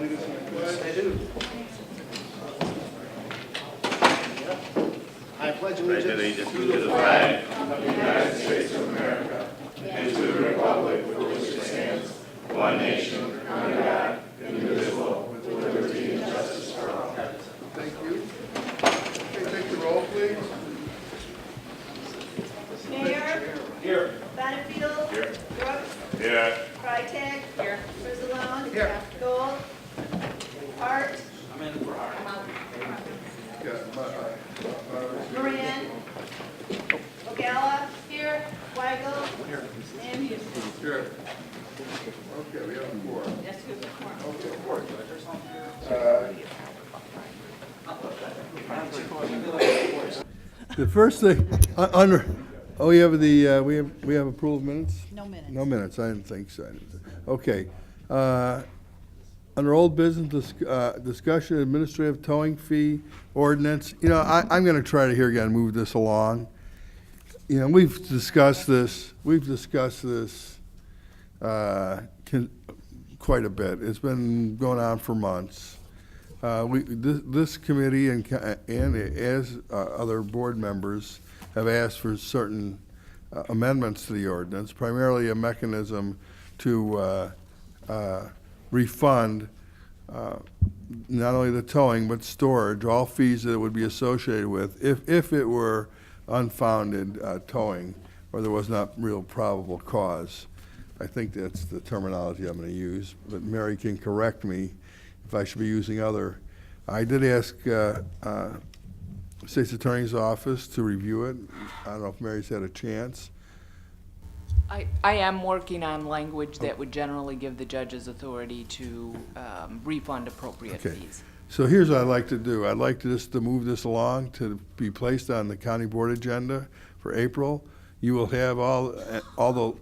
lead us in the pledge? I do. I pledge allegiance to the flag of the United States of America and to the republic for which it stands, one nation, under God, indivisible, with liberty and justice for all. Thank you. Okay, take the roll, please. Mayor. Here. Benefield. Here. Brooks. Here. Freitag. Here. Brizalone. Here. Gold. Hart. Moran. Ogalla. Here. Weigel. Here. And Houston. Here. Okay, we have four. Yes, we have a quorum. The first thing, under, oh, we have the, we have approval of minutes? No minutes. No minutes, I didn't think so. Okay. Under old business, discussion administrative towing fee ordinance, you know, I'm gonna try to here again move this along. You know, we've discussed this quite a bit. It's been going on for months. This committee and as other board members have asked for certain amendments to the ordinance, primarily a mechanism to refund not only the towing but storage, all fees that would be associated with if it were unfounded towing or there was not real probable cause. I think that's the terminology I'm going to use, but Mary can correct me if I should be using other. I did ask State's Attorney's Office to review it. I don't know if Mary's had a chance. I am working on language that would generally give the judges authority to refund appropriate Okay. fees. So here's what I'd like to do. I'd like to move this along to be placed on the county board agenda for April. You will have all the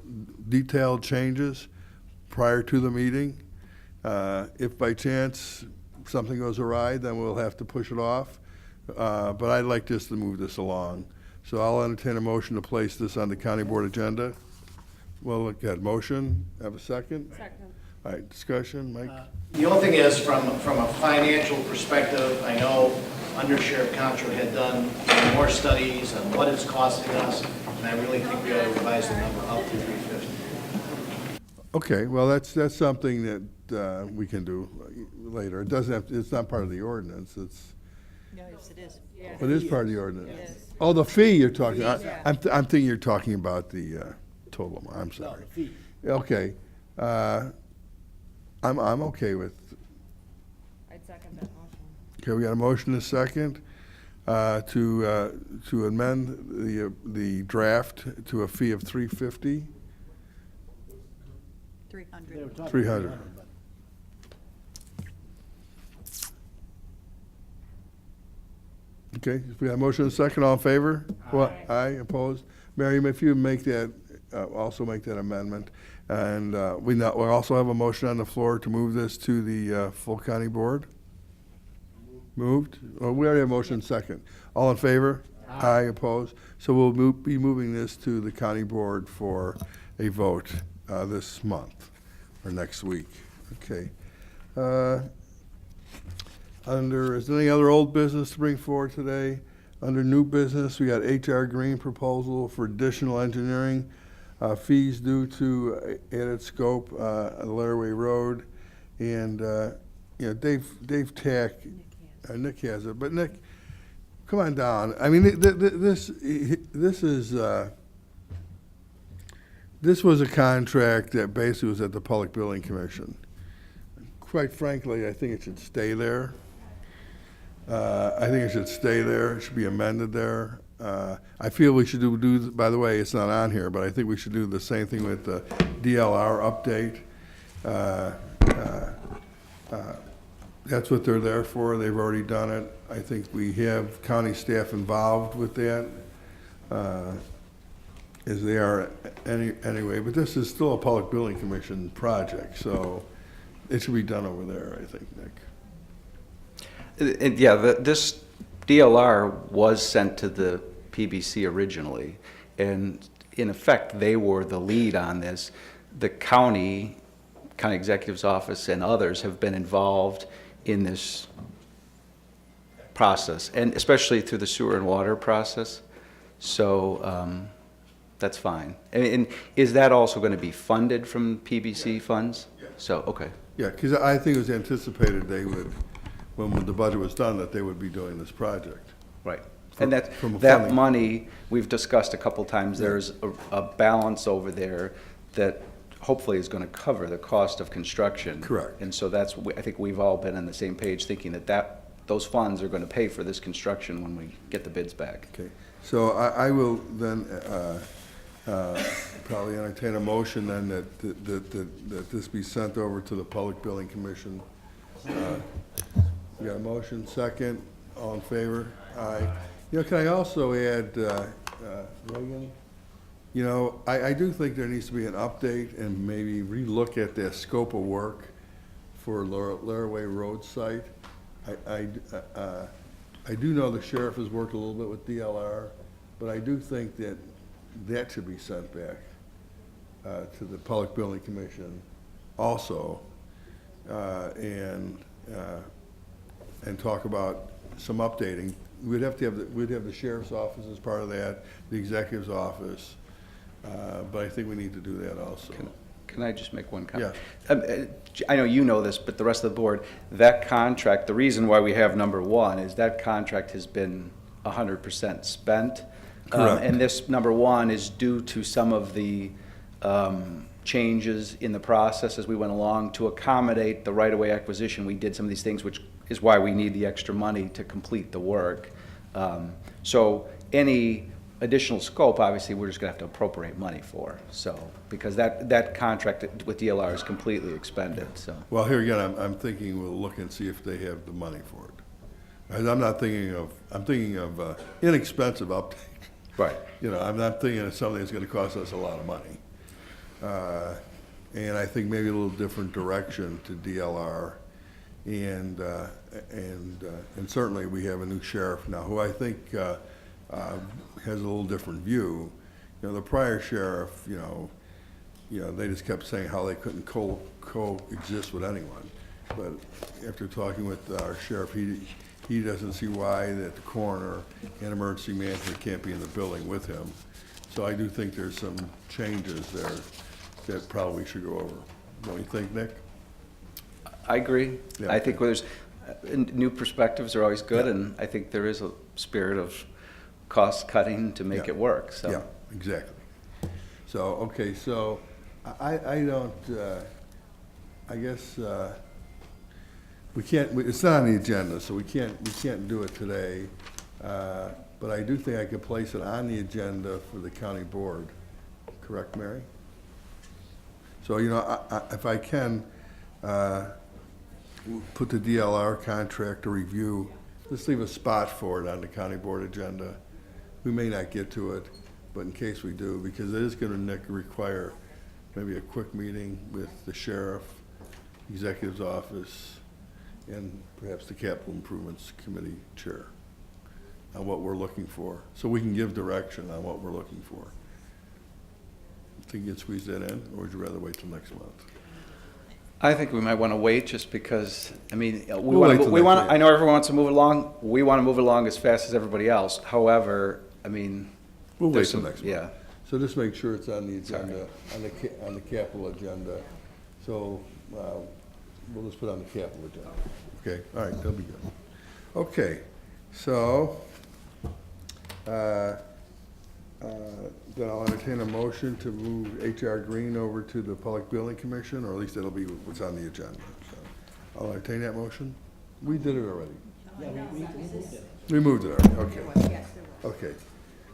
detailed changes prior to the meeting. If by chance something goes awry, then we'll have to push it off. But I'd like just to move this along. So I'll entertain a motion to place this on the county board agenda. Well, look at motion. Have a second? Second. All right, discussion, Mike? The only thing is, from a financial perspective, I know Under Sheriff Contra had done more studies on what it's costing us, and I really think we ought to revise the number up to 350. Okay, well, that's something that we can do later. It doesn't have, it's not part of the ordinance, it's, Yes, it is. it is part of the ordinance. Yes. Oh, the fee you're talking, I'm thinking you're talking about the total amount, I'm sorry. Okay, I'm okay with, I'd second that motion. okay, we got a motion and a second to amend the draft to a fee of $350. 300. 300. Okay, we have a motion and a second, all in favor? Well, aye, opposed? Mary, if you make that, also make that amendment. And we also have a motion on the floor to move this to the full county board. Moved? Oh, we already have a motion and second. All in favor? Aye, opposed? So we'll be moving this to the county board for a vote this month or next week. Okay. Is there any other old business to bring forward today? Under new business, we got HR Green proposal for additional engineering fees due to added scope on Laraway Road. And, you know, Dave Tack, Nick has it, but Nick, come on down. I mean, this was a contract that basically was at the Public Building Commission. Quite frankly, I think it should stay there. It should be amended there. I feel we should do, by the way, it's not on here, but I think we should do the same thing with the DLR update. That's what they're there for. They've already done it. I think we have county staff involved with that, as they are anyway. But this is still a Public Building Commission project, so it should be done over there, I think, Nick. Yeah, this DLR was sent to the PBC originally, and in effect, they were the lead on this. The county county executive's office and others have been involved in this process, and especially through the sewer and water process. So that's fine. And is that also going to be funded from PBC funds? So, okay. Yeah, because I think it was anticipated they would, when the budget was done, that they would be doing this project. Right. And that, From a that funding. money, we've discussed a couple times, there's a balance over there that hopefully is going to cover the cost of construction. Correct. And so that's, I think we've all been on the same page, thinking that those funds are going to pay for this construction when we get the bids back. Okay, so I will then probably entertain a motion then that this be sent over to the Public Building Commission. We got a motion, second, all in favor? Aye. You know, can I also add, Reagan? You know, I do think there needs to be an update and maybe relook at the scope of work for Laraway Road site. I do know the sheriff has worked a little bit with DLR, but I do think that that should be sent back to the Public Building Commission also, and talk about some updating. We'd have the sheriff's office as part of that, the executive's office, but I think we need to do that also. Can I just make one comment? Yeah. I know you know this, but the rest of the board, that contract, the reason why we have number one is that contract has been 100% spent. Correct. And this number one is due to some of the changes in the process as we went along to accommodate the right-of-way acquisition. We did some of these things, which is why we need the extra money to complete the work. So any additional scope, obviously, we're just gonna have to appropriate money for, so, because that contract with DLR is completely expended, so. Well, here again, I'm thinking we'll look and see if they have the money for it. And I'm thinking of inexpensive update. Right. You know, I'm not thinking of something that's gonna cost us a lot of money. And I think maybe a little different direction to DLR. And certainly we have a new sheriff now who I think has a little different view. You know, the prior sheriff, you know, they just kept saying how they couldn't coexist with anyone. But after talking with our sheriff, he doesn't see why that the coroner and emergency management can't be in the building with him. So I do think there's some changes there that probably should go over. Don't you think, Nick? I agree. Yeah. I think there's, new perspectives are always good, Yeah. and I think there is a spirit of cost cutting to make Yeah. it work, so. Yeah, exactly. So, okay, so I don't, I guess, we can't, it's not on the agenda, so we can't do it today. But I do think I could place it on the agenda for the county board. Correct, Mary? So, you know, if I can, put the DLR contract to review, let's leave a spot for it on the county board agenda. We may not get to it, but in case we do, because it is gonna require maybe a quick meeting with the sheriff, executive's office, and perhaps the capital improvements committee chair on what we're looking for, so we can give direction on what we're looking for. Think you can squeeze that in, or would you rather wait till next month? I think we might want to wait just because, I mean, We'll wait till next want, week. I know everyone wants to move along. We want to move along as fast as everybody else. However, I mean. We'll wait there's till some- next month. Yeah. So just make sure it's on the agenda, on the capital agenda. So, we'll just put it on the capital agenda. Okay, all right, that'll be good. Okay, so, then I'll entertain a motion to move H.R. Green over to the Public Building Commission, or at least it'll be what's on the agenda. So I'll entertain that motion. We did it already. We moved it already, okay. Okay.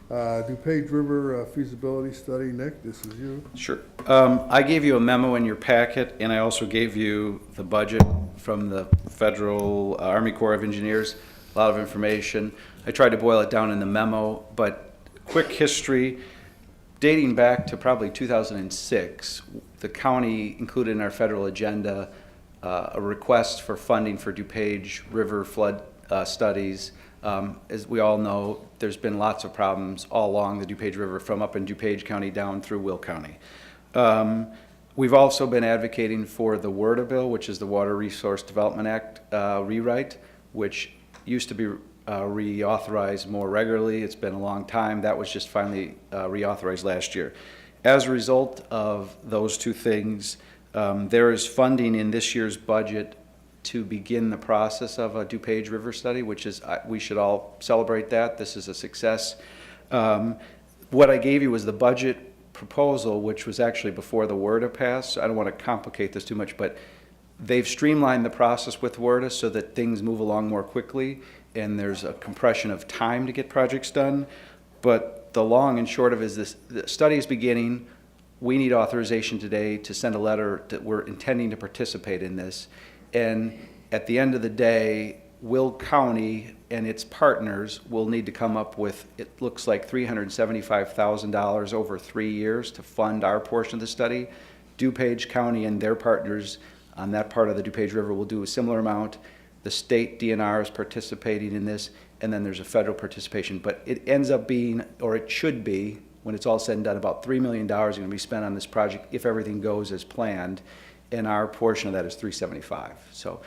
DuPage River feasibility study, Nick, this is you. Sure. I gave you a memo in your packet, and I also gave you the budget from the Federal Army Corps of Engineers, a lot of information. I tried to boil it down in the memo, but quick history, dating back to probably 2006, the county included in our federal agenda a request for funding for DuPage River flood studies. As we all know, there's been lots of problems all along the DuPage River, from up in DuPage County down through Will County. We've also been advocating for the WRDA bill, which is the Water Resource Development Act rewrite, which used to be reauthorized more regularly. It's been a long time. That was just finally reauthorized last year. As a result of those two things, there is funding in this year's budget to begin the process of a DuPage River study, which is, we should all celebrate that. This is a success. What I gave you was the budget proposal, which was actually before the WRDA passed. So I don't want to complicate this too much, but they've streamlined the process with WRDA so that things move along more quickly, and there's a compression of time to get projects done. But the long and short of it is this: the study is beginning. We need authorization today to send a letter that we're intending to participate in this. And at the end of the day, Will County and its partners will need to come up with, it looks like $375,000 over 3 years to fund our portion of the study. DuPage County and their partners on that part of the DuPage River will do a similar amount. The state DNR is participating in this, and then there's a federal participation. But it ends up being, or it should be, when it's all said and done, about $3 million are going to be spent on this project if everything goes as planned, and our portion of that is $375. So,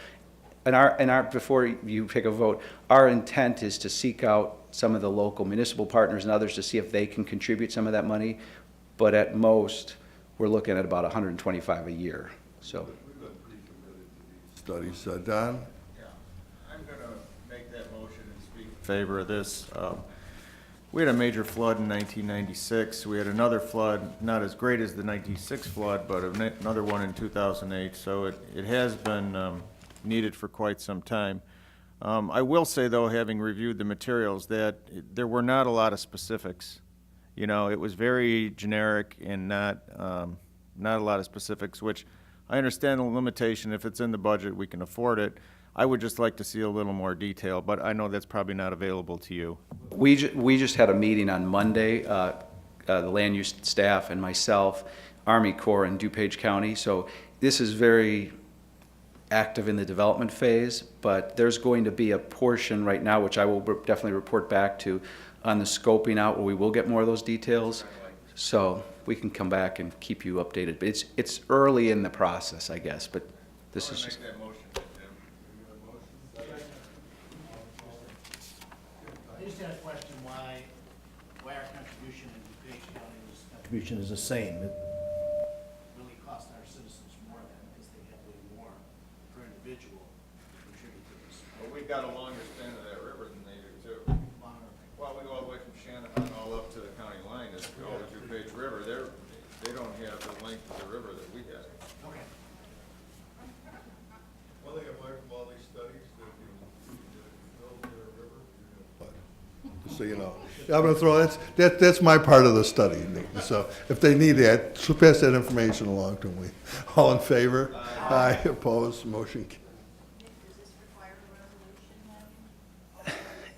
and before you take a vote, our intent is to seek out some of the local municipal partners and others to see if they can contribute some of that money. But at most, we're looking at about $125 a year. So, We've been pretty committed to these studies. Don? Yeah, I'm going to make that motion and speak in favor of this. We had a major flood in 1996. We had another flood, not as great as the 96 flood, but another one in 2008. So it has been needed for quite some time. I will say, though, having reviewed the materials, that there were not a lot of specifics. You know, it was very generic and not a lot of specifics, which I understand the limitation. If it's in the budget, we can afford it. I would just like to see a little more detail, but I know that's probably not available to you. we just had a meeting on Monday, the land use staff and myself, Army Corps and DuPage County. So this is very active in the development phase, but there's going to be a portion right now, which I will definitely report back to, on the scoping out, where we will get more of those details. So we can come back and keep you updated. But it's early in the process, I guess, but this is just. I just had a question why our contribution in DuPage County's contribution is the same. It really costs our citizens more than, because they have way more per individual to contribute to this. Well, we've got a longer span of that river than they do too. Well, we go all the way from Shanahan all up to the county line, it's all the DuPage River. They don't have the length of the river that we have. Okay. One thing I've learned from all these studies, that if you build near a river, you're going to flood. Just so you know. I'm going to throw, that's my part of the study, Nick. So if they need that, so pass that information along to me. All in favor? Aye. Opposed? Motion. Does this require a resolution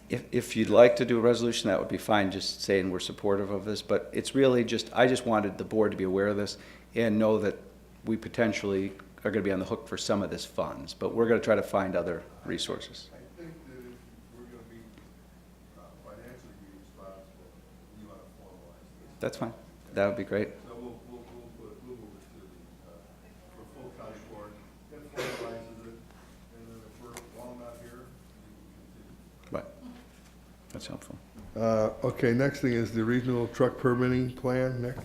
then? If you'd like to do a resolution, that would be fine, just saying we're supportive of this, but it's really just, I just wanted the board to be aware of this and know that we potentially are gonna be on the hook for some of this funds, but we're gonna try to find other resources. I think that if we're going to be financially be responsible, you want to formalize this. That's fine, that would be great. So we'll move it to the, for full county board, that formalizes it, and then if we're all not here, we can continue. Right, that's helpful. Okay, next thing is the regional truck permitting plan, Nick?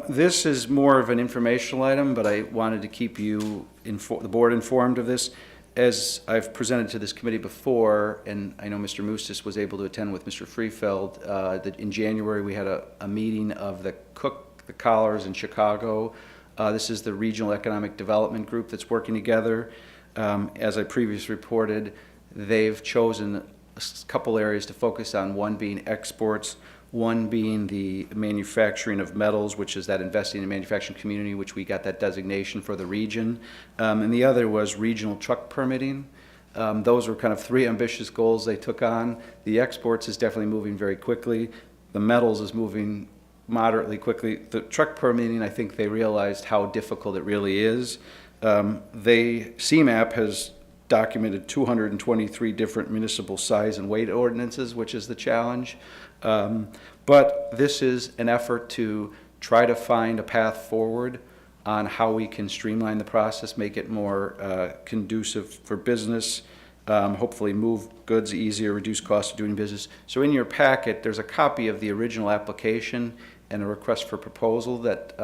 This is more of an informational item, but I wanted to keep you, the board informed of this. As I've presented to this committee before, and I know Mr. Moustis was able to attend with Mr. Freefeld, that in January we had a meeting of the Cook, the Collars in Chicago. This is the Regional Economic Development Group that's working together. As I previously reported, they've chosen a couple areas to focus on, one being exports, one being the manufacturing of metals, which is that investing in manufacturing community, which we got that designation for the region, and the other was regional truck permitting. Those were kind of three ambitious goals they took on. The exports is definitely moving very quickly. The metals is moving moderately quickly. The truck permitting, I think they realized how difficult it really is. CMAP has documented 223 different municipal size and weight ordinances, which is the challenge. But this is an effort to try to find a path forward on how we can streamline the process, make it more conducive for business, hopefully move goods easier, reduce costs of doing business. So in your packet, there's a copy of the original application and a request for proposal that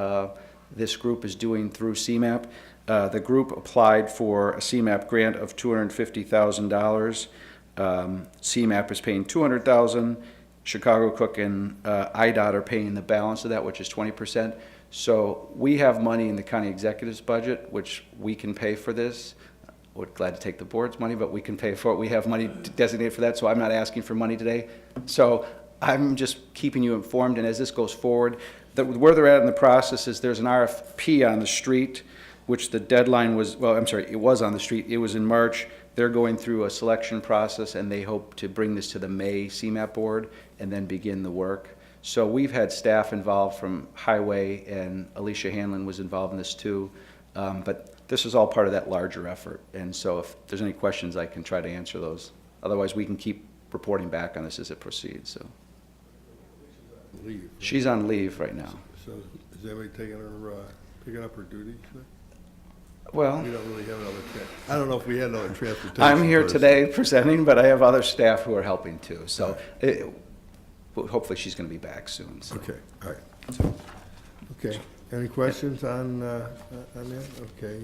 this group is doing through CMAP. The group applied for a CMAP grant of $250,000. CMAP is paying $200,000. Chicago Cook and IDOT are paying the balance of that, which is 20%. So we have money in the county executive's budget, which we can pay for this. We're glad to take the board's money, but we can pay for it. We have money designated for that, so I'm not asking for money today. So I'm just keeping you informed, and as this goes forward, where they're at in the process is there's an RFP on the street, which the deadline was, well, I'm sorry, it was on the street. It was in March. They're going through a selection process, and they hope to bring this to the May CMAP board and then begin the work. So we've had staff involved from Highway, and Alicia Hanlon was involved in this too. But this is all part of that larger effort. And so if there's any questions, I can try to answer those. Otherwise, we can keep reporting back on this as it proceeds. So Leave. she's on leave right now. So is anybody picking up her duties? Well, We don't really have another, I don't know if we had another transportation. I'm here person. today presenting, but I have other staff who are helping too. So hopefully she's going to be back soon. So. Okay, all right. Okay, any questions on that? Okay,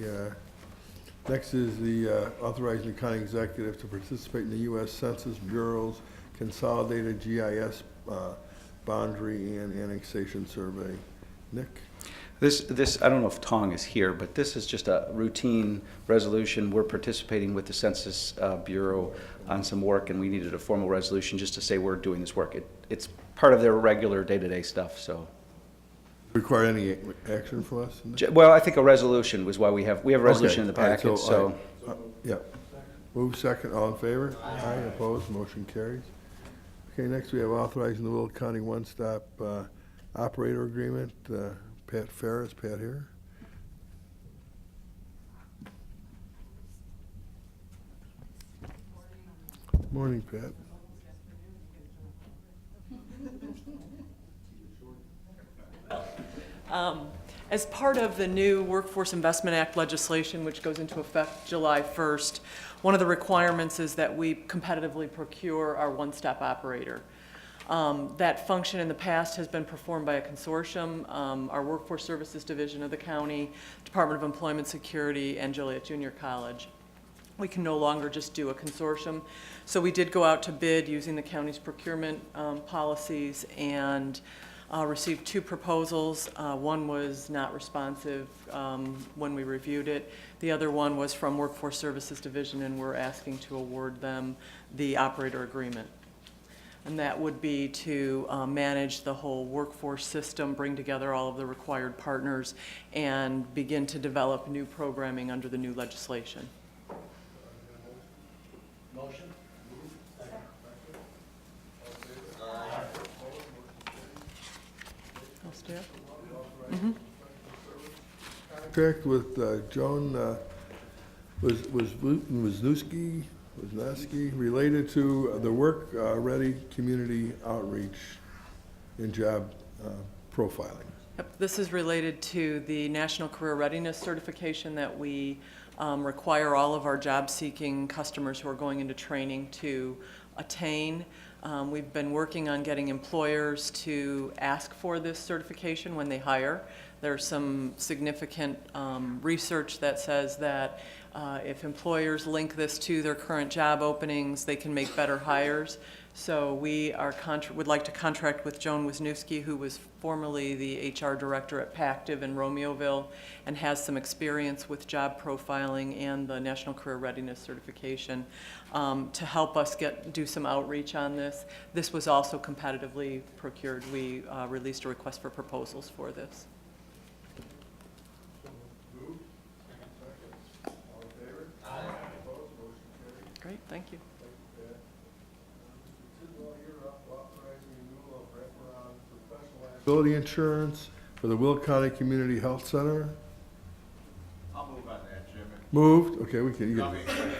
next is the authorizing the county executive to participate in the U.S. Census Bureau's Consolidated GIS Boundary and Annexation Survey. Nick? This, I don't know if Tong is here, but this is just a routine resolution. We're participating with the Census Bureau on some work, and we needed a formal resolution just to say we're doing this work. It's part of their regular day-to-day stuff, so. Require any action from us? Well, I think a resolution was why we have a resolution in the Okay, all right, packet, so. all right. Yeah. Move second, all in favor? Aye, opposed, motion carries. Okay, next we have authorizing the Will County One-Stop Operator Agreement. Pat Ferris, Pat here. Morning, Pat. As part of the new Workforce Investment Act legislation, which goes into effect July 1st, one of the requirements is that we competitively procure our one-stop operator. That function in the past has been performed by a consortium, our Workforce Services Division of the county, Department of Employment Security, and Joliet Junior College. We can no longer just do a consortium. So we did go out to bid using the county's procurement policies and received 2 proposals. One was not responsive when we reviewed it. The other one was from Workforce Services Division, and we're asking to award them the operator agreement. And that would be to manage the whole workforce system, bring together all of the required partners, and begin to develop new programming under the new legislation. Motion? I'll stay up. Contract with Joan Wisniewski related to the Work Ready Community Outreach and Job Profiling. Yep, this is related to the National Career Readiness Certification that we require all of our job-seeking customers who are going into training to attain. We've been working on getting employers to ask for this certification when they hire. There's some significant research that says that if employers link this to their current job openings, they can make better hires. So we would like to contract with Joan Wisniewski, who was formerly the HR director at Pactiv in Romeoville and has some experience with job profiling and the National Career Readiness Certification, to help us do some outreach on this. This was also competitively procured. We released a request for proposals for this. Great, thank you. Disability insurance for the Will County Community Health Center. I'll move on that, Jim. Moved, okay, we can. If you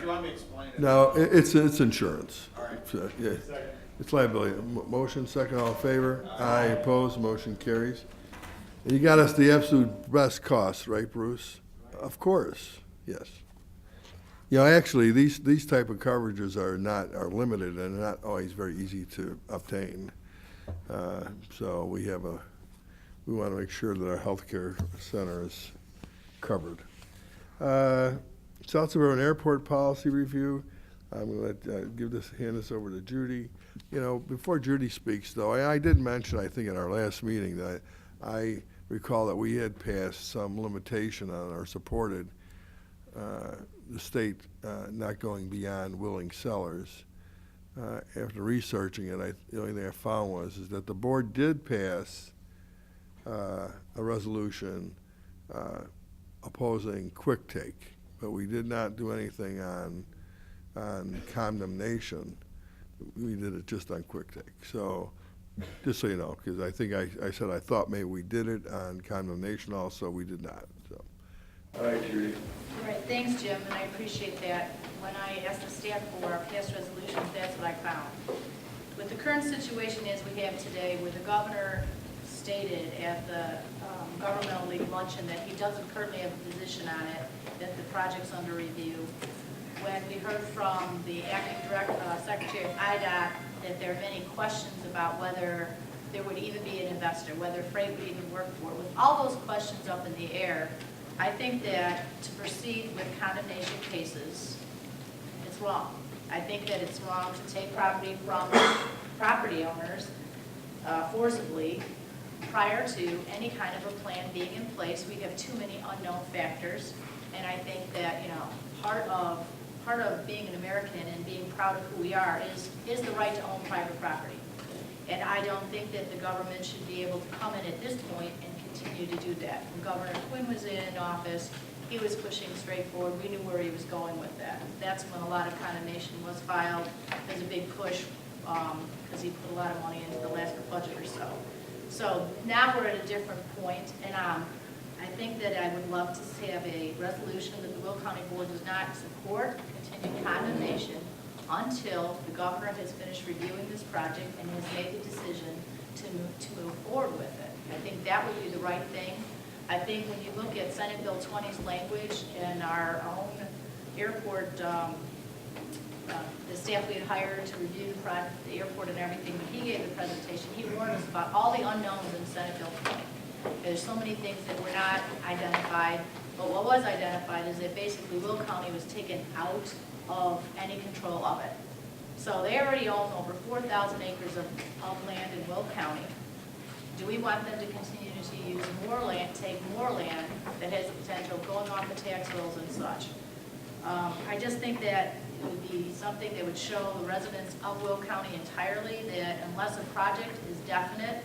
want me to explain it. No, it's insurance. All right. It's, yeah, it's liability. Motion second, all in favor? Aye, opposed, motion carries. And you got us the absolute best cost, right, Bruce? Of course, yes. You know, actually, these type of coverages are limited and not always very easy to obtain. So we want to make sure that our healthcare center is covered. South Suburban Airport Policy Review. I'm going to hand this over to Judy. You know, before Judy speaks, though, I did mention, I think, in our last meeting that I recall that we had passed some limitation on or supported the state not going beyond willing sellers. After researching it, the only thing I found is that the board did pass a resolution opposing quick take, but we did not do anything on condemnation. We did it just on quick take. So just so you know, because I think I said I thought maybe we did it on condemnation also, we did not. So, all right, Judy. All right, thanks, Jim, and I appreciate that. When I asked the staff for our past resolutions, that's what I found. With the current situation as we have today, where the governor stated at the governmental league luncheon that he doesn't currently have a position on it, that the project's under review. When we heard from the acting secretary of IDOT that there are many questions about whether there would even be an investor, whether freight would even work for it. With all those questions up in the air, I think that to proceed with condemnation cases, it's wrong. I think that it's wrong to take property from property owners forcibly prior to any kind of a plan being in place. We have too many unknown factors, and I think that, you know, part of being an American and being proud of who we are is the right to own private property. And I don't think that the government should be able to come in at this point and continue to do that. When Governor Quinn was in office, he was pushing straight forward. We knew where he was going with that. That's when a lot of condemnation was filed. There's a big push because he put a lot of money into the last budget or so. So now we're at a different point, and I think that I would love to have a resolution that the Will County Board does not support continued condemnation until the governor has finished reviewing this project and has made the decision to move forward with it. I think that would be the right thing. I think when you look at Senate Bill 20's language and our own airport, the staff we had hired to review the airport and everything, when he gave the presentation, he warned us about all the unknowns in Senate Bill 20. There's so many things that were not identified, but what was identified is that basically Will County was taken out of any control of it. So they already own over 4,000 acres of land in Will County. Do we want them to continue to use more land, take more land that has the potential of going off the tax rolls and such? I just think that it would be something that would show the residents of Will County entirely that unless a project is definite,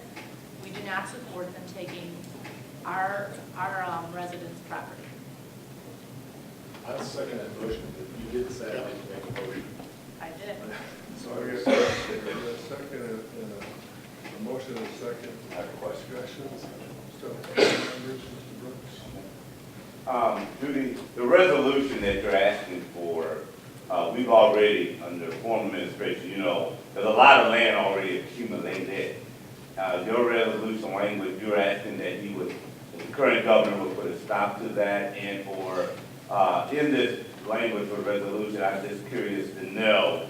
we do not support them taking our residents' property. I'll second that motion, but you did say I'd like to make a motion. I did. So So I I guess, guess a second and a motion and a second. I have a question. Discussions. So, members, Mr. Brooks. Judy, the resolution that you're asking for, we've already, under former administration, you know, there's a lot of land already accumulated. Your resolution language, you're asking that he would, the current governor would put a stop to that, and for, in this language for resolution, I'm just curious to know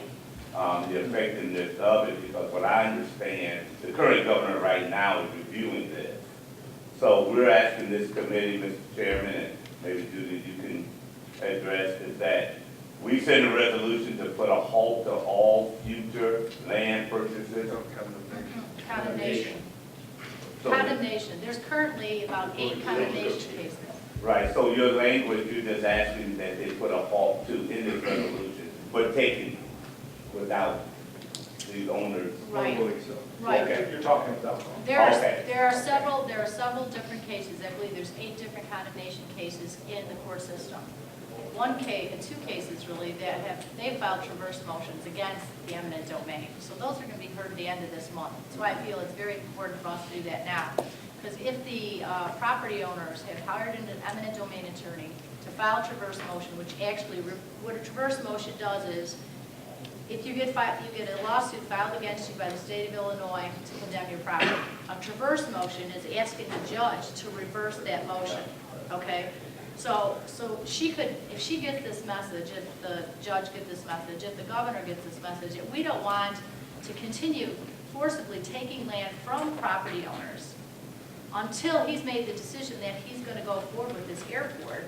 the effectiveness of it, because what I understand, the current governor right now is reviewing this. So we're asking this committee, Mr. Chairman, and maybe Judy, you can address, is that we send a resolution to put a halt to all future land purchases. Condemnation. So- Condemnation. There's currently about 8 condemnation cases. Right, so your language, you're just asking that they put a halt to in this resolution, but taken without the owners. Right. So. Right. Okay. You're talking about. There Okay. are several different cases. I believe there's 8 different condemnation cases in the court system. One case, 2 cases really, they filed traverse motions against the eminent domain. So those are going to be heard at the end of this month. That's why I feel it's very important for us to do that now. Because if the property owners have hired an eminent domain attorney to file a traverse motion, which actually, what a traverse motion does is, if you get a lawsuit filed against you by the state of Illinois to condemn your property. A traverse motion is asking the judge to reverse that motion, okay? So she could, if she gets this message, if the judge gets this message, if the governor gets this message, if we don't want to continue forcibly taking land from property owners until he's made the decision that he's going to go forward with this airport,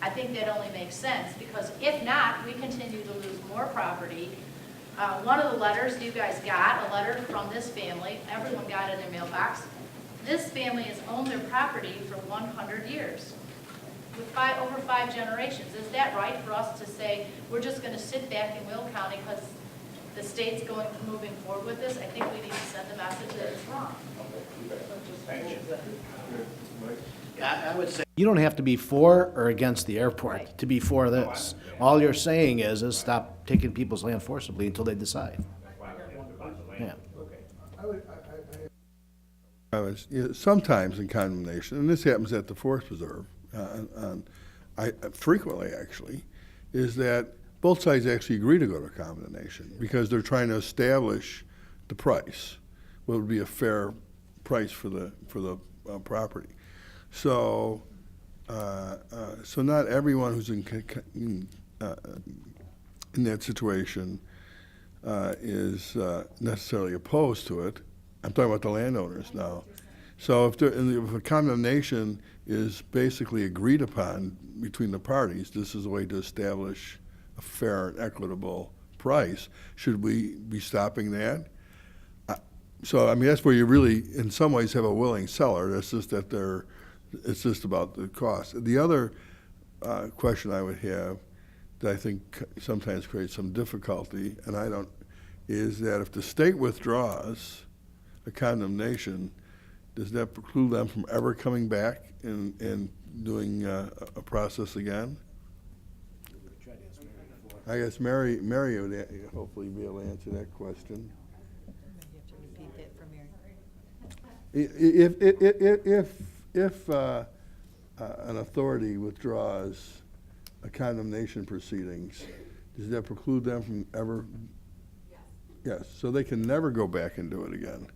I think that only makes sense, because if not, we continue to lose more property. One of the letters you guys got, a letter from this family, everyone got it in their mailbox. This family has owned their property for 100 years, with over 5 generations. Is that right for us to say, we're just going to sit back in Will County because the state's moving forward with this? I think we need to send the message that it's wrong. Thank you. Yeah, I would say, you don't have to be for or against the airport to be for this. All you're saying is stop taking people's land forcibly until they decide. Yeah. Sometimes in condemnation, and this happens at the Forest Preserve, frequently actually, is that both sides actually agree to go to condemnation because they're trying to establish the price, what would be a fair price for the property. So, so not everyone who's in that situation is necessarily opposed to it. I'm talking about the landowners now. So if a condemnation is basically agreed upon between the parties, this is a way to establish a fair and equitable price. Should we be stopping that? So I mean, that's where you really, in some ways, have a willing seller. It's just that it's just about the cost. The other question I would have that I think sometimes creates some difficulty, is that if the state withdraws a condemnation, does that preclude them from ever coming back and doing a process again? I guess Mary would hopefully be able to answer that question. You have to repeat that for Mary. If an authority withdraws a condemnation proceedings, does that preclude them from ever? Yes, so they can never go back and do it again.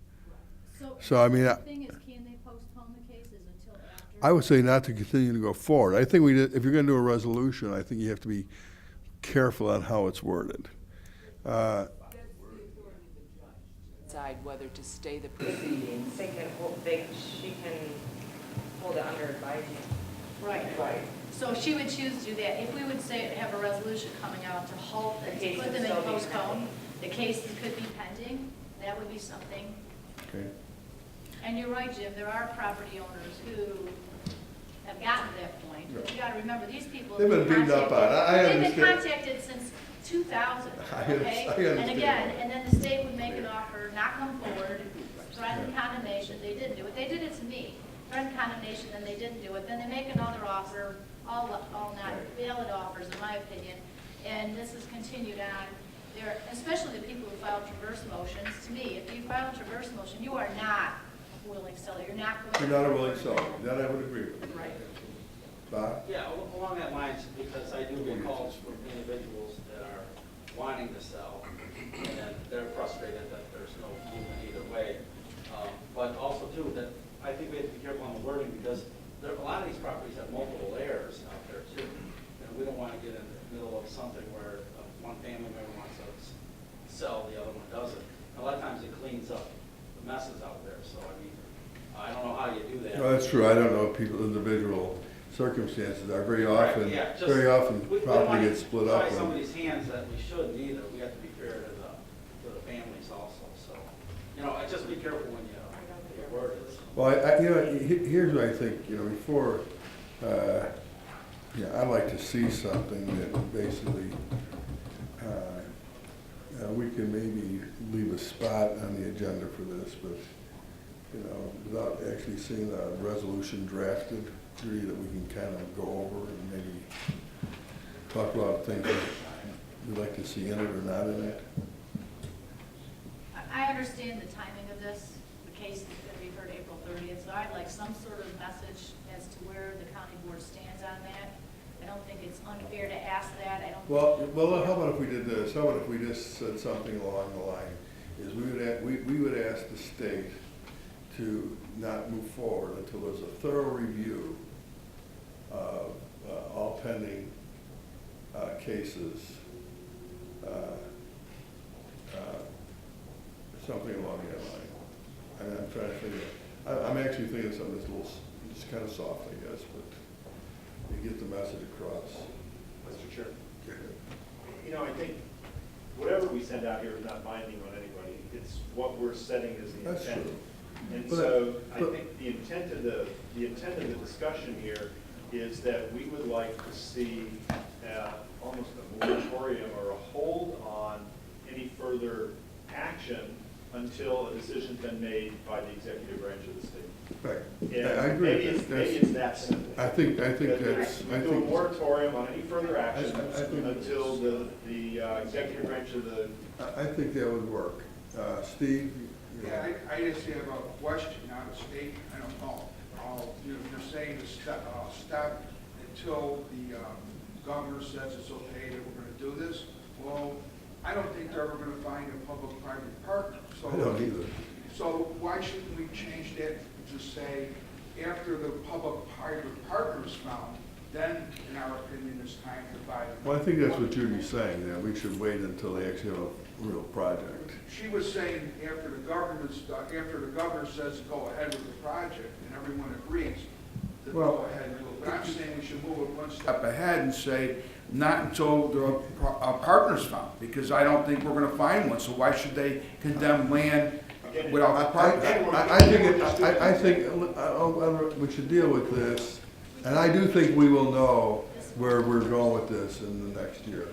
So I mean, The thing is, can they postpone the cases until after? I would say not to continue to go forward. I think if you're going to do a resolution, I think you have to be careful on how it's worded. Decide whether to stay the proceedings. She can hold it under advisement. Right. So she would choose to do that. If we would say, have a resolution coming out to halt and to put them in postpone, the cases could be pending, that would be something. Okay. And you're right, Jim, there are property owners who have gotten to that point. You gotta remember, these people. They've been beaten up on it. I They've been understand. contacted since 2000, I okay? understand. And again, and then the state would make an offer, not come forward, threaten condemnation, they didn't do it. They did it to me. Threaten condemnation, then they didn't do it. Then they make another offer, all not valid offers, in my opinion. And this has continued on. There, especially the people who filed traverse motions. To me, if you file a traverse motion, you are not a willing seller. You're not going. You're not a willing seller. That I would agree with. Right. Bob? Yeah, along that lines, because I do get calls from individuals that are wanting to sell, and they're frustrated that there's no movement either way. But also too, that I think we have to be careful on the wording, because a lot of these properties have multiple layers out there too. And we don't want to get in the middle of something where one family member wants to sell, the other one doesn't. A lot of times it cleans up the messes out there, so I mean, I don't know how you do that. Well, that's true. I don't know people's individual circumstances are very often, Right, yeah, just- very often we don't property want gets to split up. tie and- somebody's hands that we shouldn't either. We have to be fair to the families also, so, just be careful when you word it. Well, here's what I think, before, I'd like to see something that basically, we can maybe leave a spot on the agenda for this, but, without actually seeing a resolution drafted, agree that we can kind of go over and maybe talk about things that we'd like to see in it or not in it. I understand the timing of this. The case is going to be heard April 30th, so I'd like some sort of message as to where the county board stands on that. I don't think it's unfair to ask that. I don't. Well, how about if we did this? How about if we just said something along the line, is we would ask the state to not move forward until there's a thorough review of all pending cases, something along that line. And I'm trying to figure, I'm actually thinking of something that's a little, it's kind of soft, I guess, but you get the message across. Mr. Chair. You know, I think whatever we send out here is not binding on anybody. It's what we're setting as the That's intent. true. And But- so I but- think the intent of the discussion here is that we would like to see almost a moratorium or a hold on any further action until a decision's been made by the executive branch of the state. Right. And I agree. Maybe it's that simple. I think That that's, we I do a think, moratorium on any further action I think- until the executive branch of the I think that would work. Steve? Yeah, I just have a question, not a statement, I don't know. You're saying to stop until the governor says it's okay that we're gonna do this. Well, I don't think they're ever gonna find a public-private partner. So I don't either. So why shouldn't we change that to say, after the public-private partner is found, then, in our opinion, it's time to buy them? Well, I think that's what Judy's saying, that we should wait until they actually have a real project. She was saying after the governor says go ahead with the project and everyone agrees, to Well- go ahead and do it. But I'm saying we should move it one step ahead and say, not until a partner's found, because I don't think we're gonna find one, so why should they condemn land without a partner? I think we should deal with this, and I do think we will know where we're going with this in the next year.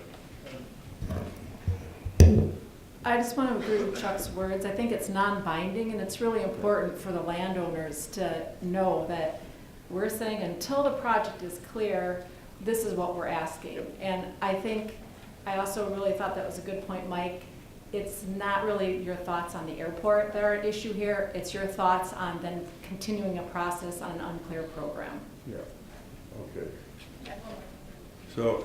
I just want to agree with Chuck's words. I think it's non-binding, and it's really important for the landowners to know that we're saying until the project is clear, this is what we're asking. And I think, I also really thought that was a good point, Mike. It's not really your thoughts on the airport that are at issue here. It's your thoughts on then continuing a process on an unclear program. Yeah, okay. So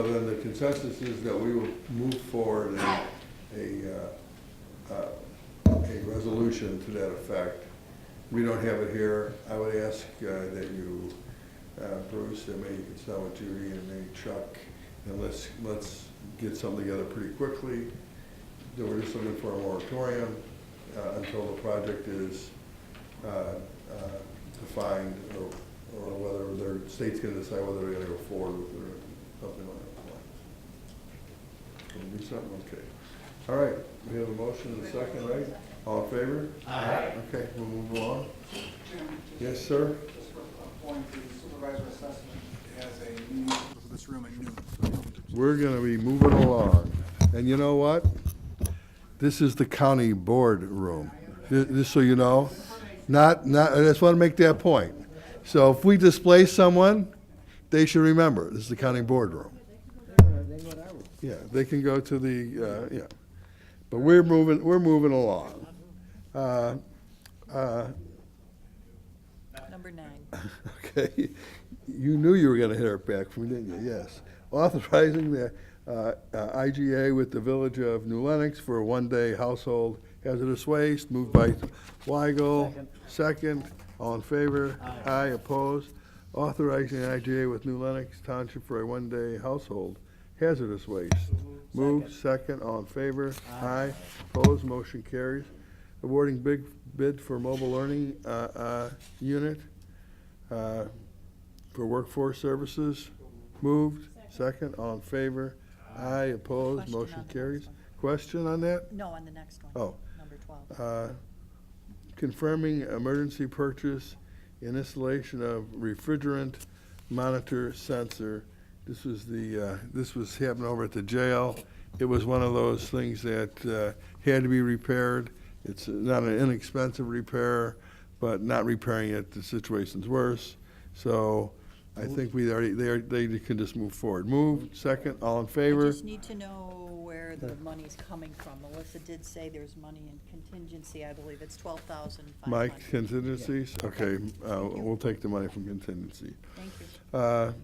then the consensus is that we will move forward a resolution to that effect. We don't have it here. I would ask that you, Bruce, and maybe you can start with Judy and maybe Chuck, and let's get something together pretty quickly. Then we're just looking for a moratorium until the project is defined, or whether their state's gonna decide whether they're gonna go forward with it or something like that. Can we do something? Okay. All right, we have a motion and a second, right? All in favor? Aye. Okay, we'll move along. Yes, sir? Just for a point, the supervisor assessment has a meeting for this room at noon. We're gonna be moving along. And you know what? This is the county board room, just so you know. I just wanna make that point. So if we displace someone, they should remember, this is the county board room. Yeah, they can go to the, yeah. But we're moving along. Number 9. Okay, you knew you were gonna hear it back from me, didn't you? Yes. Authorizing the IGA with the Village of New Lenox for a one-day household hazardous waste, moved by Weigel. Second. All in favor? Aye. Opposed? Authorizing the IGA with New Lenox Township for a one-day household hazardous waste. Moved. Second. All in favor? Aye. Opposed? Motion carries. Awarding big bid for mobile learning unit for workforce services. Moved. Second. All in favor? Aye. Opposed? Question Motion on the carries. next one. Question on that? No, on the next one. Oh. Number 12. Confirming emergency purchase and installation of refrigerant monitor sensor. This was happening over at the jail. It was one of those things that had to be repaired. It's not an inexpensive repair, but not repairing it, the situation's worse. So I think they can just move forward. Move, second, all in favor? I just need to know where where the money's coming from. Melissa did say there's money in contingency, I believe it's 12,500. Mike, contingencies? Okay, we'll take the money from contingency. Thank you.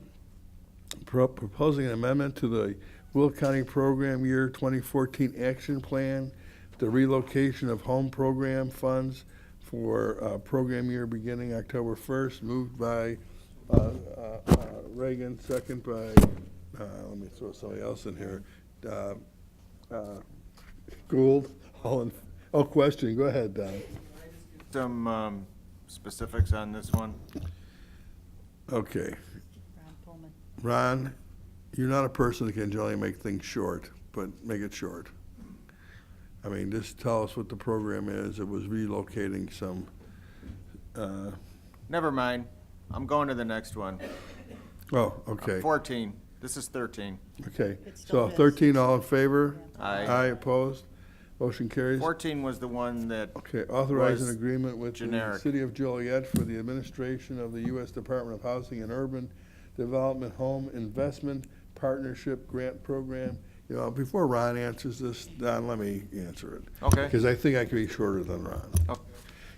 Proposing an amendment to the Will County Program Year 2014 Action Plan, the relocation of home program funds for program year beginning October 1st, moved by Reagan, second by, let me throw somebody else in here, Gould. Question, go ahead, Don. Some specifics on this one? Okay. Ron Pullman. Ron, you're not a person that can generally make things short, but make it short. I mean, just tell us what the program is. It was relocating some, Never mind. I'm going to the next one. oh, okay. 14. This is 13. Okay, It still so fits. 13, all in favor? Aye. Aye, opposed? Motion carries. 14 was the one that, Okay, authorize an was agreement with the generic. City of Joliet for the administration of the U.S. Department of Housing and Urban Development Home Investment Partnership Grant Program. You know, before Ron answers this, Don, let me answer it. Okay. Because I think I can be shorter than Ron. Okay.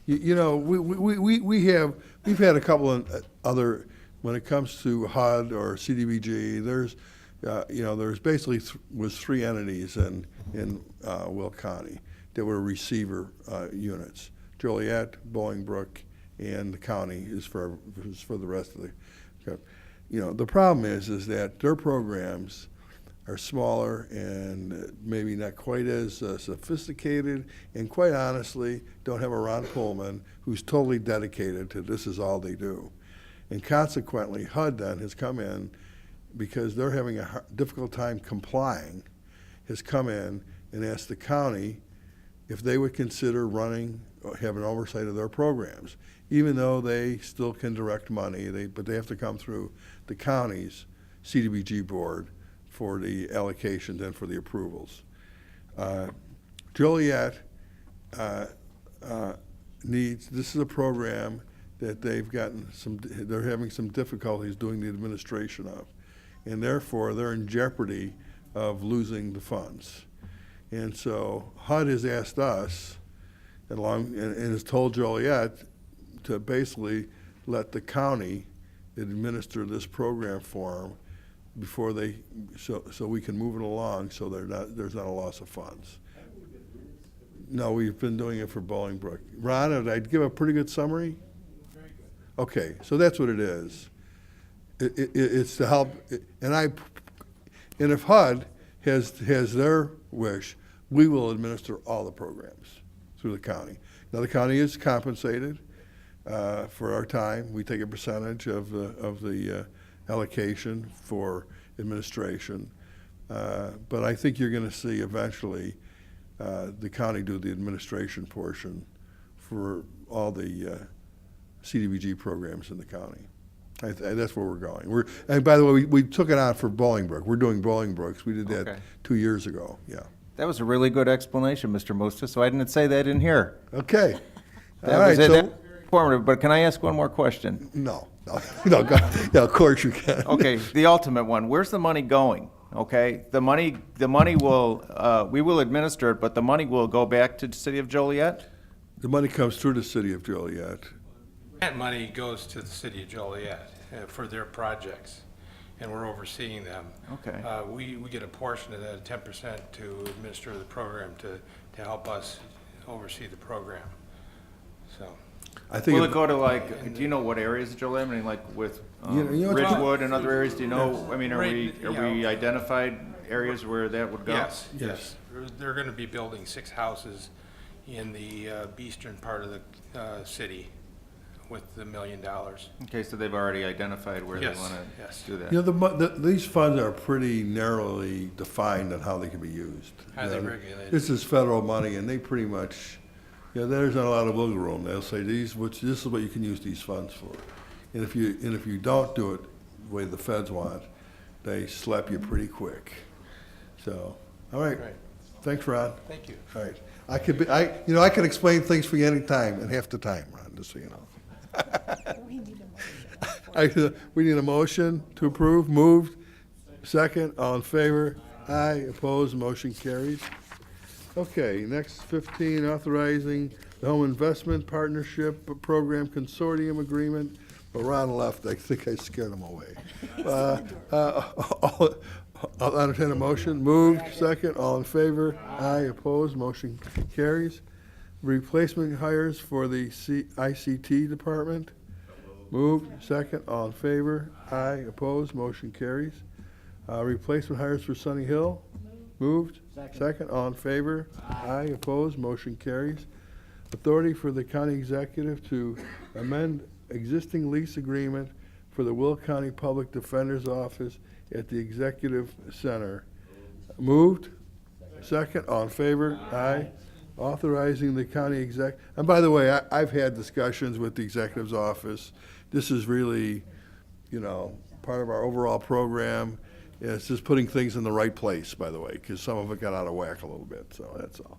You know, we've had a couple of other, when it comes to HUD or CDBG, there's basically was three entities in Will County that were receiver units. Joliet, Bolingbrook, and the county is for the rest of the, you know, the problem is that their programs are smaller and maybe not quite as sophisticated, and quite honestly, don't have a Ron Pullman who's totally dedicated to this is all they do. And consequently, HUD then has come in, because they're having a difficult time complying, has come in and asked the county if they would consider running, have an oversight of their programs, even though they still can direct money, but they have to come through the county's CDBG board for the allocations and for the approvals. Joliet this is a program that they're having some difficulties doing the administration of, and therefore they're in jeopardy of losing the funds. And so HUD has asked us, and has told Joliet to basically let the county administer this program for them before so we can move it along, so there's not a loss of funds. No, we've been doing it for Bolingbrook. Ron, did I give a pretty good summary? Very good. Okay, so that's what it is. It's to help, and if HUD has their wish, we will administer all the programs through the county. Now, the county is compensated for our time. We take a percentage of the allocation for administration. But I think you're going to see eventually the county do the administration portion for all the CDBG programs in the county. That's where we're going. And by the way, we took it on for Bolingbrook. We're doing Bolingbrook's. We did that Okay. 2 years ago, yeah. that was a really good explanation, Mr. Mosta, so I didn't say that in here. Okay. That All right, was it. so, That was very informative, but can I ask one more question? no, yeah, of course you can. Okay, the ultimate one, where's the money going? Okay, the money will, we will administer it, but the money will go back to the city of Joliet? The money comes through the city of Joliet. Grant money goes to the city of Joliet for their projects, and we're overseeing them. Okay. We get a portion of that, 10%, to administer the program to help us oversee the program, so. I think Will it go to like, do you know what areas of Joliet, I mean, like with You know what's- Ridgewood and other areas, do you know, I mean, are Right, we identified areas where that would go? Yes. They're gonna be building 6 houses in the eastern part of the city with the $1 million. Okay, so they've already identified where they Yes, want yes. to do that. You know, these funds are pretty narrowly defined on how they can be used. Highly And regulated. This is federal money, and they pretty much, there's not a lot of wiggle room. They'll say this is what you can use these funds for. And if you don't do it the way the feds want, they slap you pretty quick. So, all right. Right. Thanks, Ron. Thank you. All right. I can explain things for you any time, and half the time, Ron, just so you know. We need a motion. We need a motion to approve. Moved. Second. All in favor? Aye, opposed, motion carries. Okay, next 15, authorizing the Home Investment Partnership Program Consortium Agreement. Well, Ron left, I think I scared him away. I'll entertain a motion. Moved, second, all in favor? Aye, opposed, motion carries. Replacement hires for the ICT department. Moved, second, all in favor? Aye, opposed, motion carries. Replacement hires for Sunny Hill. Moved, second, all in favor? Aye, opposed, motion carries. Authority for the county executive to amend existing lease agreement for the Will County Public Defender's Office at the Executive Center. Moved, second, all in favor? Aye. Authorizing the county exec, and by the way, I've had discussions with the executive's office. This is really, part of our overall program. It's just putting things in the right place, by the way, because some of it got out of whack a little bit, so that's all.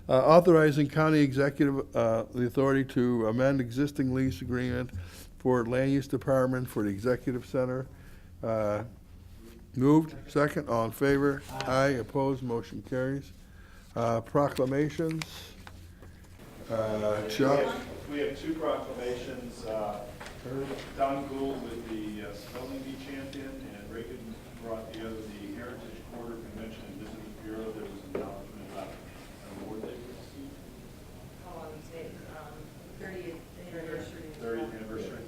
Authorizing county executive, the authority to amend existing lease agreement for land use department for the executive center. Moved, second, all in favor? Aye, opposed, motion carries. Proclamations. Chuck? We have two proclamations. Don Gould with the Spelling Bee champion, and Reagan brought together the Heritage Quarter Convention and Visitors Bureau. There was an acknowledgement about an award they received. Oh, on the state, 30th anniversary. 30th anniversary.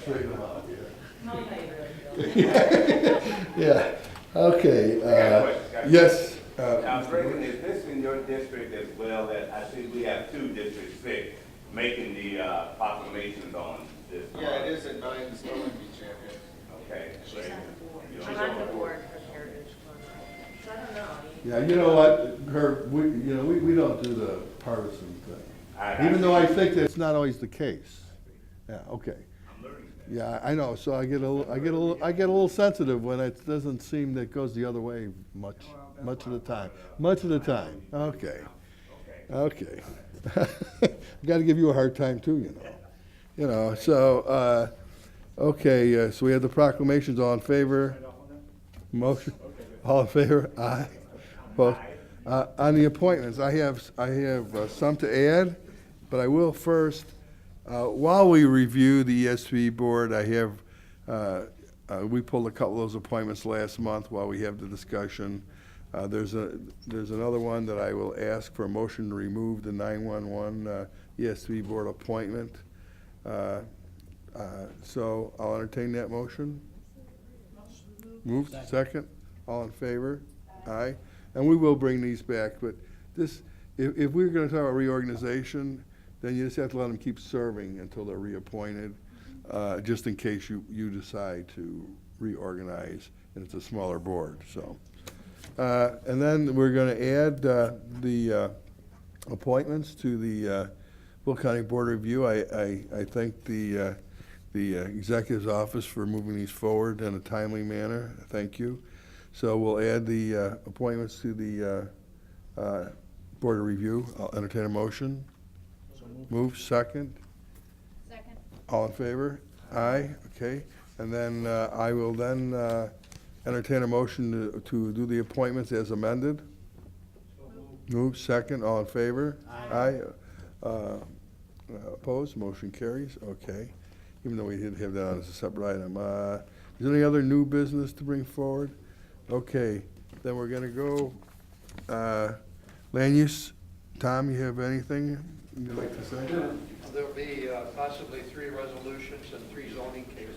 Straighten them out, yeah. Okay, yes. Now, Reagan, is this in your district as well? That I see we have two districts making the proclamations on this. Yeah, it is at 9 Spelling Bee champion. Okay. Great. I'm on the board for Heritage Club. So I don't know. Yeah, you know what, we don't do the partisan thing. Even though I think that's not always the case. Yeah, okay. Yeah, I know, so I get a little sensitive when it doesn't seem that it goes the other way much of the time. Much of the time, okay. Okay. I gotta give you a hard time too, so, okay, so we have the proclamations, all in favor? Motion, all in favor? Aye. Well, on the appointments, I have some to add, but I will first, while we review the ESP board, I have, we pulled a couple of those appointments last month while we have the discussion. There's another one that I will ask for a motion to remove the 911 ESP board appointment. So I'll entertain that motion. Moved, second, all in favor? Aye. And we will bring these back, but this, if we're gonna talk about reorganization, then you just have to let them keep serving until they're reappointed, just in case you decide to reorganize and it's a smaller board, so. And then we're gonna add the appointments to the Will County Board of Review. I thank the executive's office for moving these forward in a timely manner. Thank you. So we'll add the appointments to the Board of Review. I'll entertain a motion. Move, second. Second. All in favor? Aye, okay. And then I will then entertain a motion to do the appointments as amended. Move, second. All in favor? Aye. Opposed? Motion carries. Okay. Even though we did have that on as a separate item. Is there any other new business to bring forward? Okay. Then we're going to go land use. Tom, you have anything you'd like to say? There'll be possibly 3 resolutions and 3 zoning cases.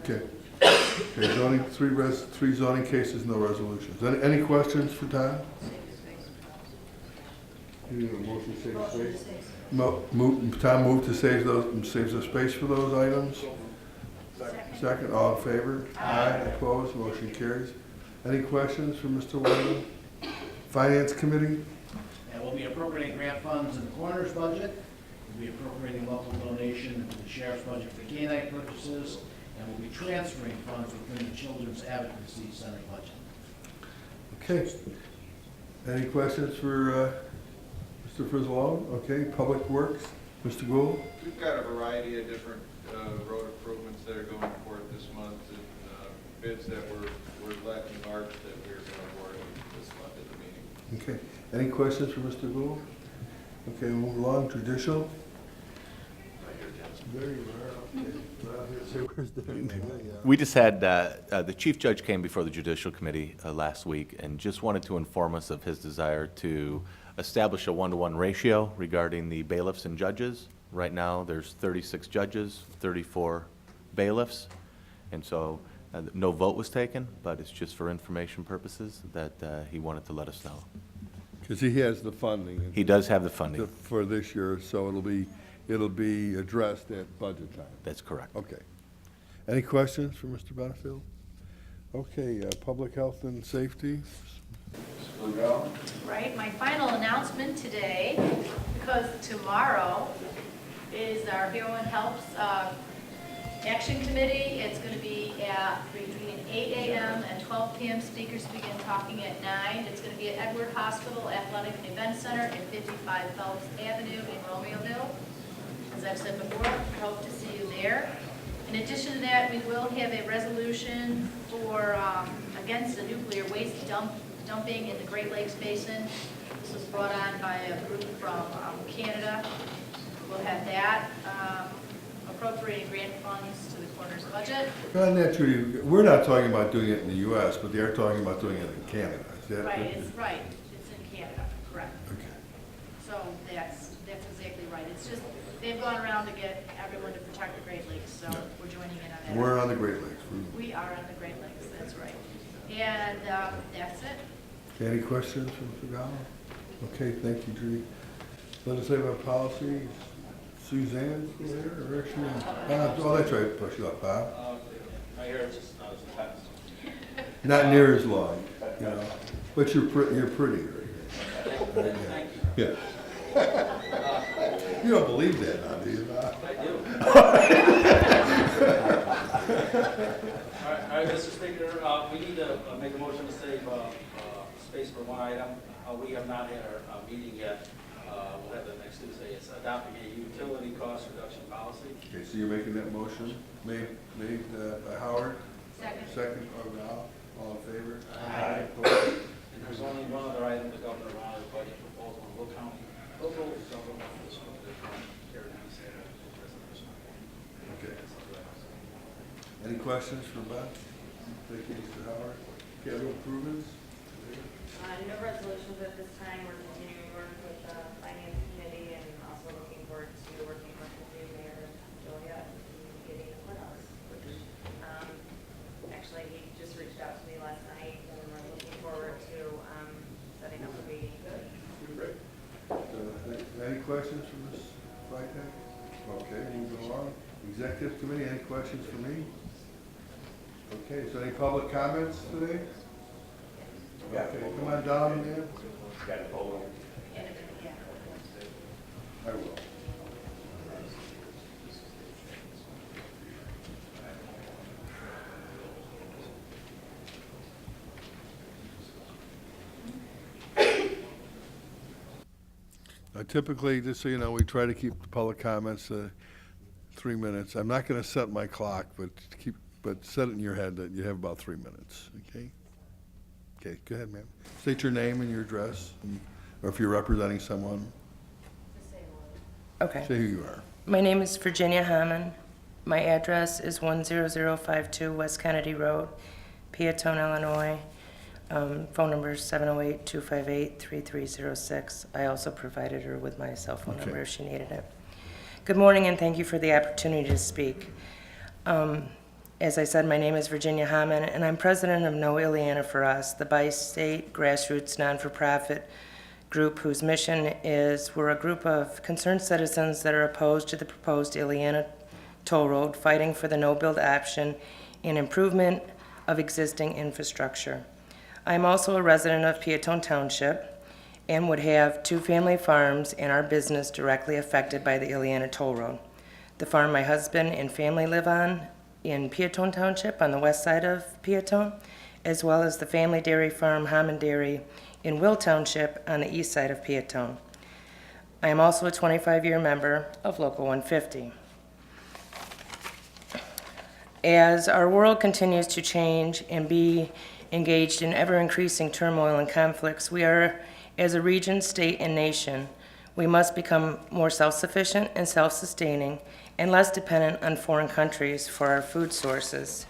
Okay. Okay, zoning, three zoning cases, no resolutions. Any questions for Tom? You need a motion to save space? Tom moved to save the space for those items? Second, all in favor? Aye. Opposed, motion carries. Any questions for Mr. Wyman? Finance Committee? And we'll be appropriating grant funds in the coroner's budget. We'll be appropriating local donation into the sheriff's budget for canine purchases. And we'll be transferring funds within the Children's Advocacy Center budget. Okay. Any questions for Mr. Frizzalone? Okay, Public Works, Mr. Gould? We've got a variety of different road improvements that are going forth this month, and bids that were let in March that we're going to award this month at the meeting. Okay. Any questions for Mr. Gould? Okay, we'll move along. Judicial? There you are. Okay. Well, I'm here to say, where's Darren? There you are. We just had, the Chief Judge came before the Judicial Committee last week and just wanted to inform us of his desire to establish a 1-to-1 ratio regarding the bailiffs and judges. Right now, there's 36 judges, 34 bailiffs, and so no vote was taken, but it's just for information purposes that he wanted to let us know. Because he has the funding. He does have the funding. For this year, so it'll be addressed at budget time. That's correct. Okay. Any questions for Mr. Benefield? Okay, public health and safety. Right, my final announcement today, because tomorrow is our Heroin Helps Action Committee. It's going to be at between 8 a.m. and 12 p.m. Speakers begin talking at 9. It's going to be at Edward Hospital Athletic and Event Center at 55 Phelps Avenue in Romeoville. As I've said before, I hope to see you there. In addition to that, we will have a resolution for against the nuclear waste dumping in the Great Lakes Basin. This was brought on by a group from Canada. We'll have that. Appropriating grant funds to the coroner's budget. On that, Judy, we're not talking about doing it in the U.S., but they're talking about doing it in Canada. Is that Right, it's in Canada, correct. Okay. So that's exactly right. It's just, they've gone around to get everyone to protect the Great Lakes, so we're joining in on that. We're on the Great Lakes. We are on the Great Lakes, that's right. And that's it. Okay, any questions from Mr. Gallo? Okay, thank you, Judy. Legislative policy, Suzanne's there, or actually, oh, that's right, push you up, Bob. My hair is just not as fast. Not near as long, you know, but you're prettier. Right? Thank you. Yeah. You don't believe that, now, do you, Bob? I do. All right, Mr. Speaker, we need to make a motion to save space for one item. We have not had our meeting yet. We'll have that next Tuesday. It's adopting a utility cost reduction policy. Okay, so you're making that motion, made by Howard? Second by Ralph, all in favor? Aye. And there's only one other item, the governor wanted a budget proposal in Will County. Local government, this one, they're from Carolina State Resolution. Okay. Any questions for Bob? Thank you, Mr. Howard. Capital improvements? No resolutions at this time. We're continuing work with the Finance Committee and also looking forward to working with the new mayor, Julia, and getting the courthouse. Actually, he just reached out to me last night, and we're looking forward to setting up a meeting. Great. Any questions for Ms. Freitag? Okay, moving along. Executive Committee, any questions for me? Okay, so any public comments today? Okay, come on down, man. Got a photo? I will. Typically, just so you know, we try to keep the public comments 3 minutes. I'm not going to set my clock, but set it in your head that you have about 3 minutes, okay? Okay, go ahead, ma'am. State your name and your address, or if you're representing someone. Okay. Say who you are. My name is Virginia Hammond. My address is 10052 West Kennedy Road, Peatone, Illinois. Phone number is 708-258-3306. I also provided her with my cell phone number if she needed it. Good morning, and thank you for the opportunity to speak. As I said, my name is Virginia Hammond, and I'm president of No Ileana for Us, the bi-state grassroots non-for-profit group whose mission is we're a group of concerned citizens that are opposed to the proposed Ileana toll road, fighting for the no-build option and improvement of existing infrastructure. I'm also a resident of Peatone Township and would have 2 family farms and our business directly affected by the Ileana toll road. The farm my husband and family live on in Peatone Township on the west side of Peatone, as well as the family dairy farm Hammond Dairy in Will Township on the east side of Peatone. I am also a 25-year member of Local 150. As our world continues to change and be engaged in ever-increasing turmoil and conflicts, we are, as a region, state, and nation, we must become more self-sufficient and self-sustaining and less dependent on foreign countries for our food sources.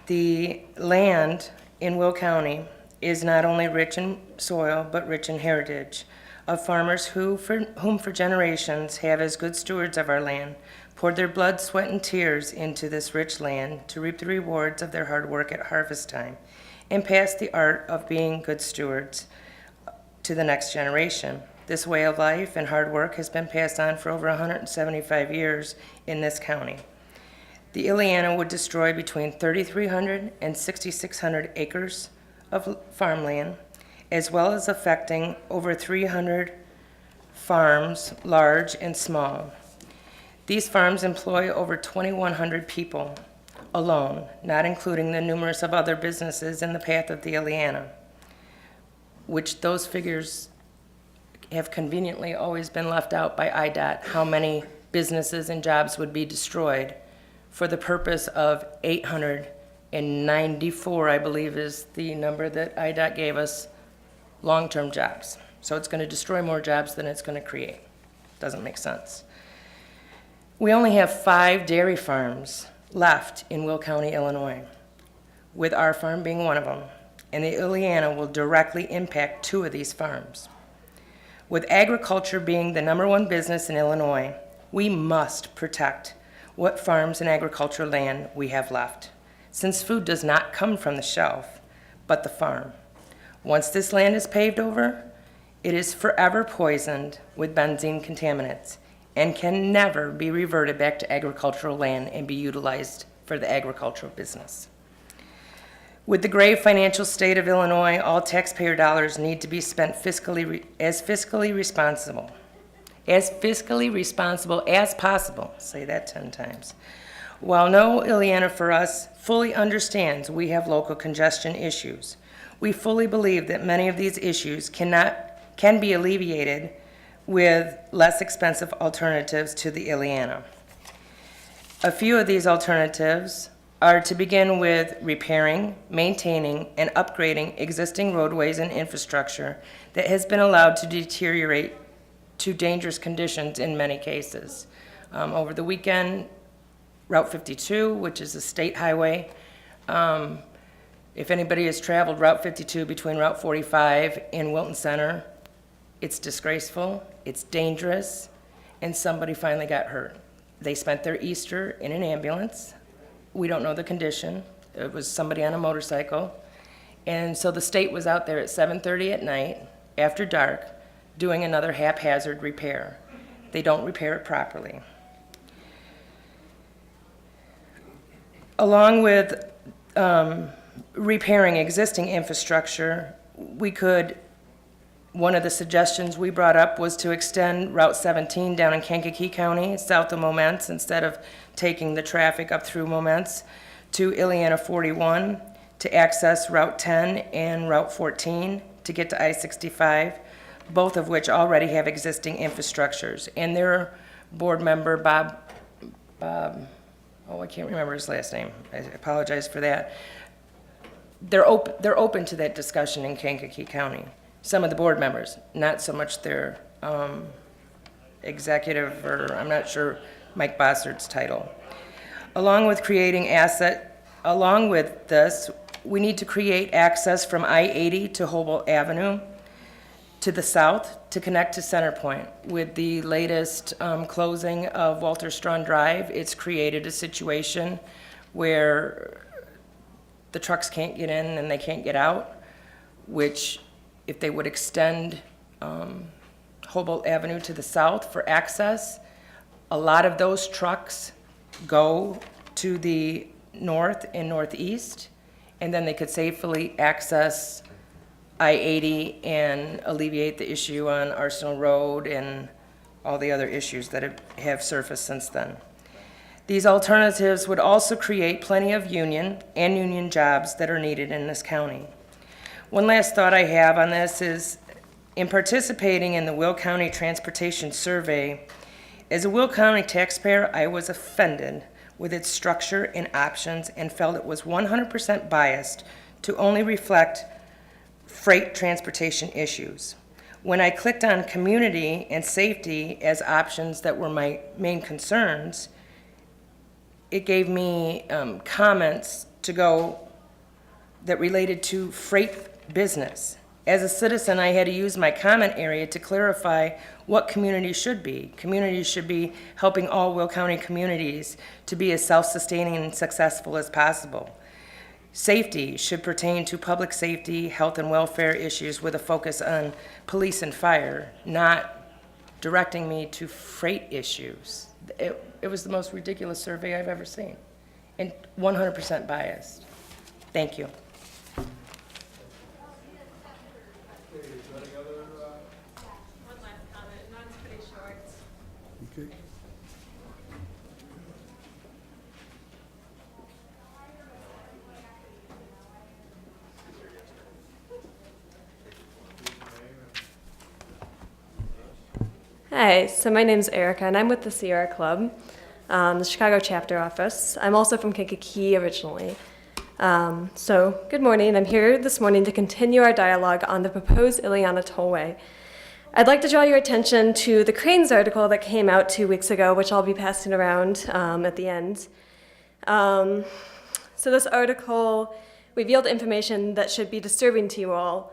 The land in Will County is not only rich in soil, but rich in heritage of farmers whom for generations have, as good stewards of our land, poured their blood, sweat, and tears into this rich land to reap the rewards of their hard work at harvest time and pass the art of being good stewards to the next generation. This way of life and hard work has been passed on for over 175 years in this county. The Illiana would destroy between 3,300 and 6,600 acres of farmland, as well as affecting over 300 farms, large and small. These farms employ over 2,100 people alone, not including the numerous of other businesses in the path of the Illiana, which those figures have conveniently always been left out by IDOT, how many businesses and jobs would be destroyed for the purpose of 894, I believe is the number that IDOT gave us, long-term jobs. So it's going to destroy more jobs than it's going to create. Doesn't make sense. We only have 5 dairy farms left in Will County, Illinois, with our farm being one of them, and the Illiana will directly impact 2 of these farms. With agriculture being the #1 business in Illinois, we must protect what farms and agricultural land we have left, since food does not come from the shelf, but the farm. Once this land is paved over, it is forever poisoned with benzene contaminants and can never be reverted back to agricultural land and be utilized for the agricultural business. With the grave financial state of Illinois, all taxpayer dollars need to be spent as fiscally responsible as possible. Say that 10 times. While no Illiana for us fully understands we have local congestion issues, we fully believe that many of these issues can be alleviated with less expensive alternatives to the Illiana. A few of these alternatives are to begin with repairing, maintaining, and upgrading existing roadways and infrastructure that has been allowed to deteriorate to dangerous conditions in many cases. Over the weekend, Route 52, which is a state highway, if anybody has traveled Route 52 between Route 45 and Wilton Center, it's disgraceful, it's dangerous, and somebody finally got hurt. They spent their Easter in an ambulance. We don't know the condition. It was somebody on a motorcycle. And so the state was out there at 7:30 at night, after dark, doing another haphazard repair. They don't repair it properly. Along with repairing existing infrastructure, one of the suggestions we brought up was to extend Route 17 down in Kankakee County, south of Momence, instead of taking the traffic up through Momence, to Illiana 41, to access Route 10 and Route 14 to get to I-65, both of which already have existing infrastructures. And their board member, Bob, I can't remember his last name. I apologize for that. They're open to that discussion in Kankakee County. Some of the board members, not so much their executive, or I'm not sure Mike Bossard's title. Along with this, we need to create access from I-80 to Hobart Avenue to the south to connect to Centerpoint. With the latest closing of Walter Strawn Drive, it's created a situation where the trucks can't get in and they can't get out, which if they would extend Hobart Avenue to the south for access, a lot of those trucks go to the north and northeast, and then they could safely access I-80 and alleviate the issue on Arsenal Road and all the other issues that have surfaced since then. These alternatives would also create plenty of union jobs that are needed in this county. One last thought I have on this is, in participating in the Will County Transportation Survey, as a Will County taxpayer, I was offended with its structure and options and felt it was 100% biased to only reflect freight transportation issues. When I clicked on community and safety as options that were my main concerns, it gave me comments to go that related to freight business. As a citizen, I had to use my comment area to clarify what community should be. Communities should be helping all Will County communities to be as self-sustaining and successful as possible. Safety should pertain to public safety, health and welfare issues with a focus on police and fire, not directing me to freight issues. It was the most ridiculous survey I've ever seen, and 100% biased. Thank you. One last comment, mine's pretty short. Okay. Hi, so my name's Erica, and I'm with the Sierra Club, the Chicago chapter office. I'm also from Kankakee originally. So, good morning. I'm here this morning to continue our dialogue on the proposed Ileana Tollway. I'd like to draw your attention to the Cranes article that came out 2 weeks ago, which I'll be passing around at the end. So this article revealed information that should be disturbing to you all.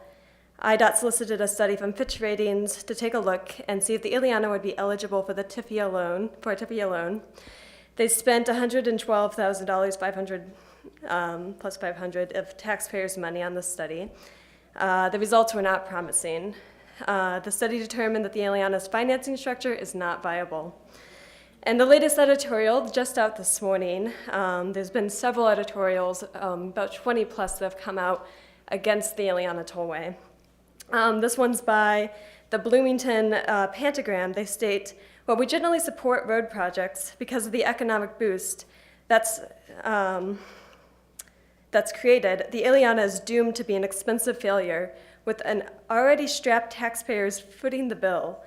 IDOT solicited a study from Fitch Ratings to take a look and see if the Ileana would be eligible for the TIFIA loan, for a TIFIA loan. They spent $112,000, 500 plus 500 of taxpayers' money on this study. The results were not promising. The study determined that the Ileana's financing structure is not viable. And the latest editorial, just out this morning, there's been several editorials, about 20 plus, that have come out against the Ileana Tollway. This one's by the Bloomington Pantagram. They state, "While we generally support road projects because of the economic boost that's created, the Ileana is doomed to be an expensive failure with an already strapped taxpayers footing the bill.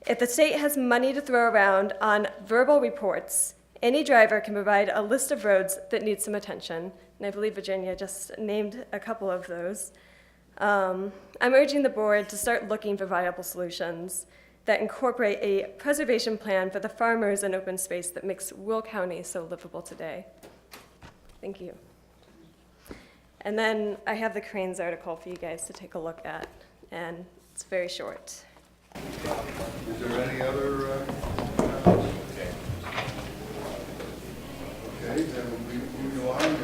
If the state has money to throw around on verbal reports, any driver can provide a list of roads that need some attention." And I believe Virginia just named a couple of those. I'm urging the board to start looking for viable solutions that incorporate a preservation plan for the farmers and open space that makes Will County so livable today. Thank you. And then I have the Cranes article for you guys to take a look at, and it's very short. Is there any other comments? Okay, then we'll be moving along.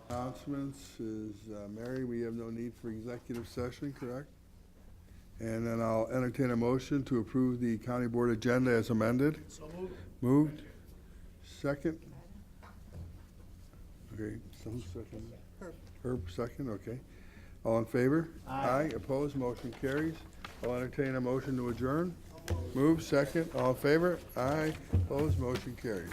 Announcements is, Mary, we have no need for executive session, correct? And then I'll entertain a motion to approve the county board agenda as amended. So moved. Moved. Second? Okay, some second. Herb, second, okay. All in favor? Aye. Opposed, motion carries. I'll entertain a motion to adjourn. Move, second, all in favor? Aye, opposed, motion carries.